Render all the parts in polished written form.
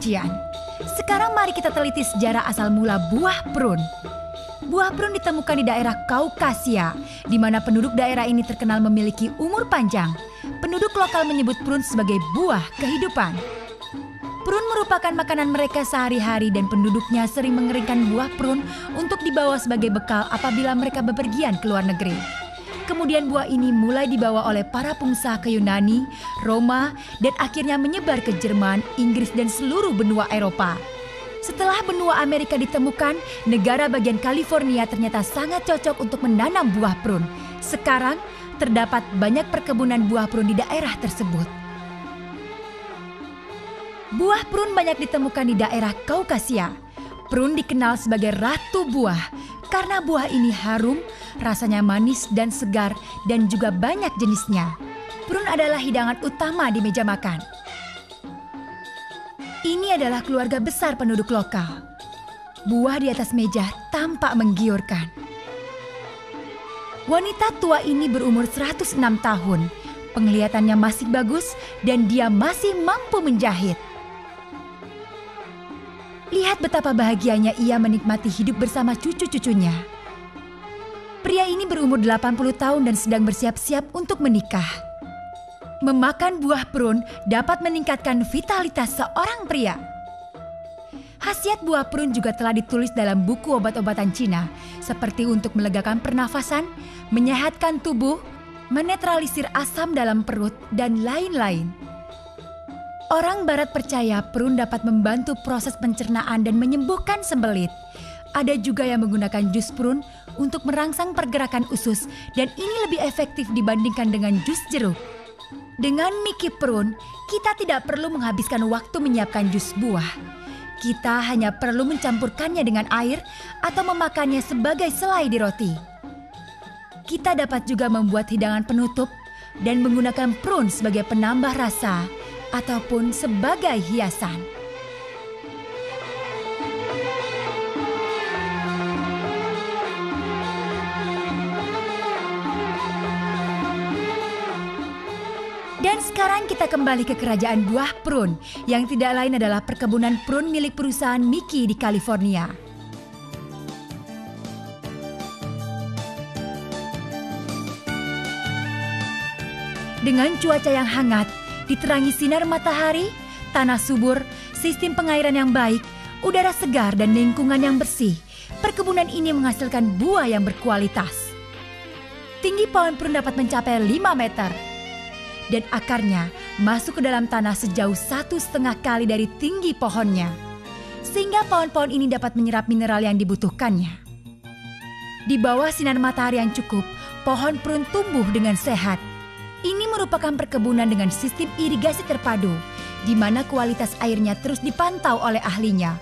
pujian. Sekarang mari kita teliti sejarah asal mula buah prun. Buah prun ditemukan di daerah Kaukasia, di mana penduduk daerah ini terkenal memiliki umur panjang. Penduduk lokal menyebut prun sebagai buah kehidupan. Prun merupakan makanan mereka sehari-hari dan penduduknya sering mengeringkan buah prun untuk dibawa sebagai bekal apabila mereka bepergian ke luar negeri. Kemudian buah ini mulai dibawa oleh para pengusaha ke Yunani, Roma, dan akhirnya menyebar ke Jerman, Inggris, dan seluruh benua Eropa. Setelah benua Amerika ditemukan, negara bagian California ternyata sangat cocok untuk menanam buah prun. Sekarang, terdapat banyak perkebunan buah prun di daerah tersebut. Buah prun banyak ditemukan di daerah Kaukasia. Prun dikenal sebagai ratu buah karena buah ini harum, rasanya manis dan segar, dan juga banyak jenisnya. Prun adalah hidangan utama di meja makan. Ini adalah keluarga besar penduduk lokal. Buah di atas meja tampak menggiurkan. Wanita tua ini berumur 106 tahun. Penglihatannya masih bagus dan dia masih mampu menjahit. Lihat betapa bahagianya ia menikmati hidup bersama cucu-cucunya. Pria ini berumur 80 tahun dan sedang bersiap-siap untuk menikah. Memakan buah prun dapat meningkatkan vitalitas seorang pria. Khasiat buah prun juga telah ditulis dalam buku obat-obatan Cina, seperti untuk melegakan pernafasan, menyehatkan tubuh, menetralisir asam dalam perut, dan lain-lain. Orang Barat percaya prun dapat membantu proses pencernaan dan menyembuhkan sembelit. Ada juga yang menggunakan jus prun untuk merangsang pergerakan usus dan ini lebih efektif dibandingkan dengan jus jeruk. Dengan Mickey Prun, kita tidak perlu menghabiskan waktu menyiapkan jus buah. Kita hanya perlu mencampurkannya dengan air atau memakannya sebagai selai di roti. Kita dapat juga membuat hidangan penutup dan menggunakan prun sebagai penambah rasa ataupun sebagai hiasan. Dan sekarang kita kembali ke kerajaan buah prun, yang tidak lain adalah perkebunan prun milik perusahaan Mickey di California. Dengan cuaca yang hangat, diterangi sinar matahari, tanah subur, sistem pengairan yang baik, udara segar dan lingkungan yang bersih, perkebunan ini menghasilkan buah yang berkualitas. Tinggi pohon prun dapat mencapai 5 meter. Dan akarnya masuk ke dalam tanah sejauh 1,5 kali dari tinggi pohonnya. Sehingga pohon-pohon ini dapat menyerap mineral yang dibutuhkannya. Di bawah sinar matahari yang cukup, pohon prun tumbuh dengan sehat. Ini merupakan perkebunan dengan sistem irigasi terpadu, di mana kualitas airnya terus dipantau oleh ahlinya.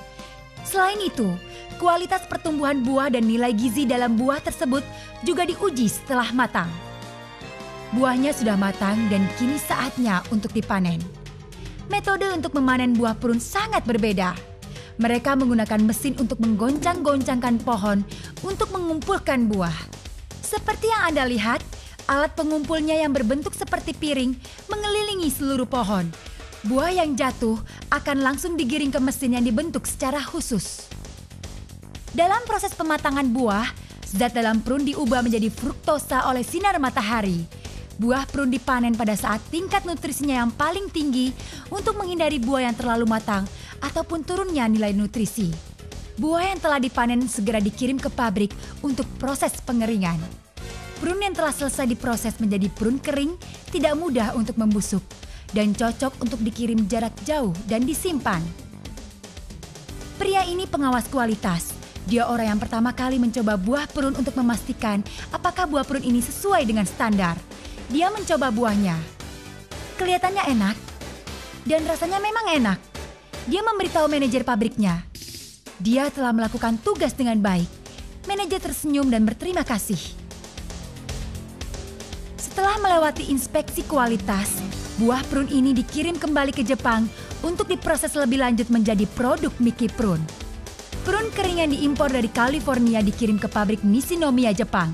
Selain itu, kualitas pertumbuhan buah dan nilai gizi dalam buah tersebut juga diuji setelah matang. Buahnya sudah matang dan kini saatnya untuk dipanen. Metode untuk memanen buah prun sangat berbeda. Mereka menggunakan mesin untuk menggoncang-goncangkan pohon untuk mengumpulkan buah. Seperti yang Anda lihat, alat pengumpulnya yang berbentuk seperti piring mengelilingi seluruh pohon. Buah yang jatuh akan langsung digiring ke mesin yang dibentuk secara khusus. Dalam proses pematangan buah, zat dalam prun diubah menjadi fruktosa oleh sinar matahari. Buah prun dipanen pada saat tingkat nutrisinya yang paling tinggi untuk menghindari buah yang terlalu matang ataupun turunnya nilai nutrisi. Buah yang telah dipanen segera dikirim ke pabrik untuk proses pengeringan. Prun yang telah selesai diproses menjadi prun kering tidak mudah untuk membusuk dan cocok untuk dikirim jarak jauh dan disimpan. Pria ini pengawas kualitas. Dia orang yang pertama kali mencoba buah prun untuk memastikan apakah buah prun ini sesuai dengan standar. Dia mencoba buahnya. Kelihatannya enak dan rasanya memang enak. Dia memberitahu manajer pabriknya. Dia telah melakukan tugas dengan baik. Manajer tersenyum dan berterima kasih. Setelah melewati inspeksi kualitas, buah prun ini dikirim kembali ke Jepang untuk diproses lebih lanjut menjadi produk Mickey Prun. Prun kering yang diimpor dari California dikirim ke pabrik Nishinomiya, Jepang.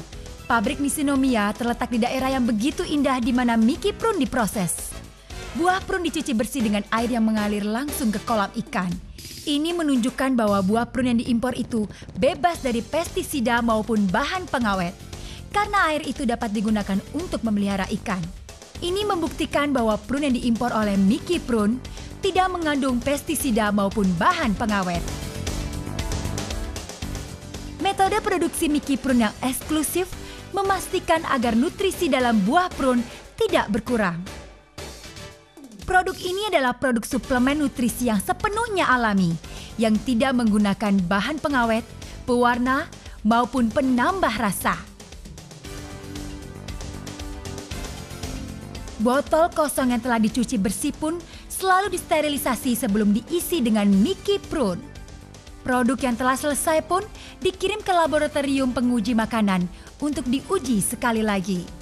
Pabrik Nishinomiya terletak di daerah yang begitu indah di mana Mickey Prun diproses. Buah prun dicuci bersih dengan air yang mengalir langsung ke kolam ikan. Ini menunjukkan bahwa buah prun yang diimpor itu bebas dari pestisida maupun bahan pengawet. Karena air itu dapat digunakan untuk memelihara ikan. Ini membuktikan bahwa prun yang diimpor oleh Mickey Prun tidak mengandung pestisida maupun bahan pengawet. Metode produksi Mickey Prun yang eksklusif memastikan agar nutrisi dalam buah prun tidak berkurang. Produk ini adalah produk suplemen nutrisi yang sepenuhnya alami, yang tidak menggunakan bahan pengawet, pewarna, maupun penambah rasa. Botol kosong yang telah dicuci bersih pun selalu disterilisasi sebelum diisi dengan Mickey Prun. Produk yang telah selesai pun dikirim ke laboratorium penguji makanan untuk diuji sekali lagi.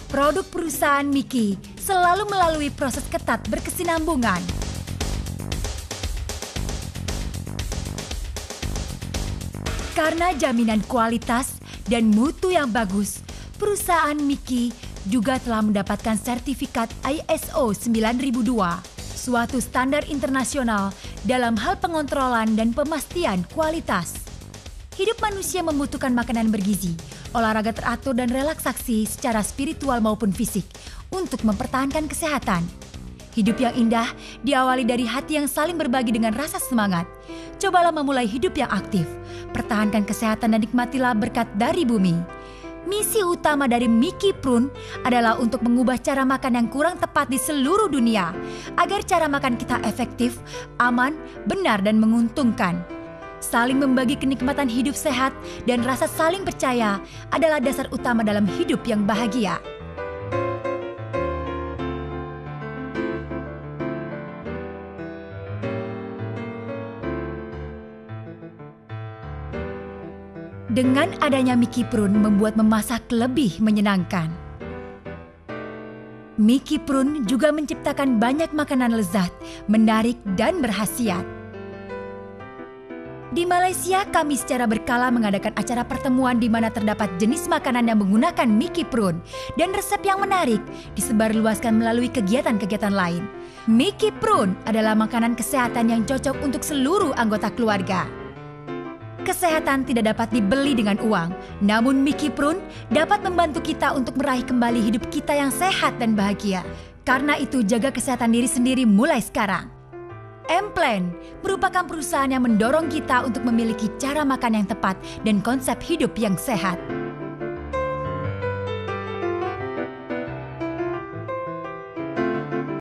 Produk perusahaan Mickey selalu melalui proses ketat berkesinambungan. Karena jaminan kualitas dan mutu yang bagus, perusahaan Mickey juga telah mendapatkan sertifikat ISO 9002, suatu standar internasional dalam hal pengontrolan dan pemastian kualitas. Hidup manusia membutuhkan makanan bergizi, olahraga teratur dan relaksasi secara spiritual maupun fisik untuk mempertahankan kesehatan. Hidup yang indah diawali dari hati yang saling berbagi dengan rasa semangat. Cobalah memulai hidup yang aktif, pertahankan kesehatan dan nikmatilah berkat dari bumi. Misi utama dari Mickey Prun adalah untuk mengubah cara makan yang kurang tepat di seluruh dunia, agar cara makan kita efektif, aman, benar dan menguntungkan. Saling membagi kenikmatan hidup sehat dan rasa saling percaya adalah dasar utama dalam hidup yang bahagia. Dengan adanya Mickey Prun membuat memasak lebih menyenangkan. Mickey Prun juga menciptakan banyak makanan lezat, menarik dan berkhasiat. Di Malaysia, kami secara berkala mengadakan acara pertemuan di mana terdapat jenis makanan yang menggunakan Mickey Prun dan resep yang menarik disebarluaskan melalui kegiatan-kegiatan lain. Mickey Prun adalah makanan kesehatan yang cocok untuk seluruh anggota keluarga. Kesehatan tidak dapat dibeli dengan uang, namun Mickey Prun dapat membantu kita untuk meraih kembali hidup kita yang sehat dan bahagia. Karena itu, jaga kesehatan diri sendiri mulai sekarang. M-Plan merupakan perusahaan yang mendorong kita untuk memiliki cara makan yang tepat dan konsep hidup yang sehat.